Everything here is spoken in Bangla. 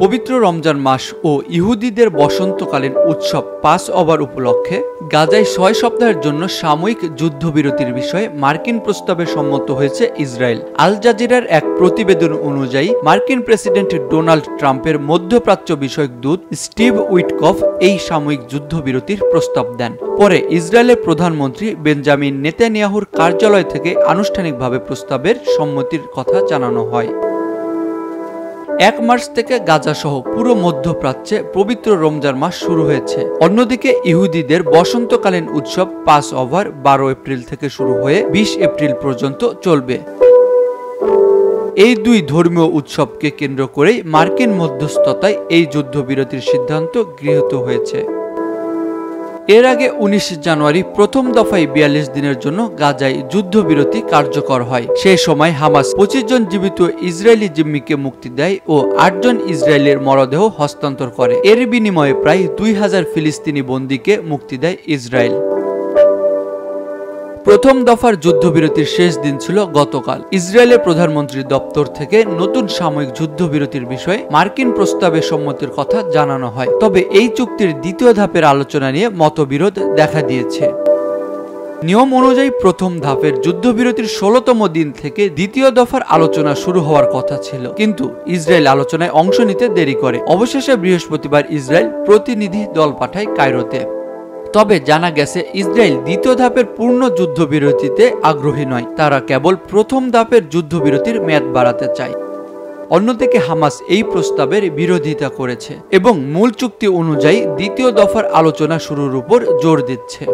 পবিত্র রমজান মাস ও ইহুদিদের বসন্তকালীন উৎসব পাস ওভার উপলক্ষে গাজায় ৬ সপ্তাহের জন্য সাময়িক যুদ্ধবিরতির বিষয়ে মার্কিন প্রস্তাবে সম্মত হয়েছে ইসরায়েল। আল জাজিরার এক প্রতিবেদন অনুযায়ী মার্কিন প্রেসিডেন্ট ডোনাল্ড ট্রাম্পের মধ্যপ্রাচ্য বিষয়ক দূত স্টিভ উইটকফ এই সাময়িক যুদ্ধবিরতির প্রস্তাব দেন। পরে ইসরায়েলের প্রধানমন্ত্রী বেঞ্জামিন নেতানিয়াহুর কার্যালয় থেকে আনুষ্ঠানিকভাবে প্রস্তাবের সম্মতির কথা জানানো হয়। ১ মার্চ থেকে গাজা সহ পুরো মধ্যপ্রাচ্যে পবিত্র রমজান মাস শুরু হয়েছে। অন্যদিকে ইহুদিদের বসন্তকালীন উৎসব পাস ওভার ১২ এপ্রিল থেকে শুরু হয়ে ২০ এপ্রিল পর্যন্ত চলবে। এই দুই ধর্মীয় উৎসবকে কেন্দ্র করেই মার্কিন মধ্যস্থতায় এই যুদ্ধবিরতির সিদ্ধান্ত গৃহীত হয়েছে। এর আগে ১৯ জানুয়ারি প্রথম দফায় ৪২ দিনের জন্য গাজায় যুদ্ধবিরতি কার্যকর হয়। সেই সময় হামাস ২৫ জন জীবিত ইসরায়েলি জিম্মিকে মুক্তি দেয় ও ৮ জন ইসরায়েলের মরদেহ হস্তান্তর করে। এর বিনিময়ে প্রায় ২,০০০ ফিলিস্তিনি বন্দীকে মুক্তি দেয় ইসরায়েল। প্রথম দফার যুদ্ধবিরতির শেষ দিন ছিল গতকাল। ইসরায়েলের প্রধানমন্ত্রীর দপ্তর থেকে নতুন সাময়িক যুদ্ধবিরতির বিষয়ে মার্কিন প্রস্তাবে সম্মতির কথা জানানো হয়। তবে এই চুক্তির দ্বিতীয় ধাপের আলোচনা নিয়ে মতবিরোধ দেখা দিয়েছে। নিয়ম অনুযায়ী প্রথম ধাপের যুদ্ধবিরতির ১৬তম দিন থেকে দ্বিতীয় দফার আলোচনা শুরু হওয়ার কথা ছিল, কিন্তু ইসরায়েল আলোচনায় অংশ নিতে দেরি করে। অবশেষে বৃহস্পতিবার ইসরায়েল প্রতিনিধি দল পাঠায় কায়রোতে। তবে জানা গেছে ইসরায়েল দ্বিতীয় ধাপের পূর্ণ যুদ্ধবিরতিতে আগ্রহী নয়, তারা কেবল প্রথম ধাপের যুদ্ধবিরতির মেয়াদ বাড়াতে চায়। অন্যদিকে হামাস এই প্রস্তাবের বিরোধিতা করেছে এবং মূল চুক্তি অনুযায়ী দ্বিতীয় দফার আলোচনা শুরুর উপর জোর দিচ্ছে।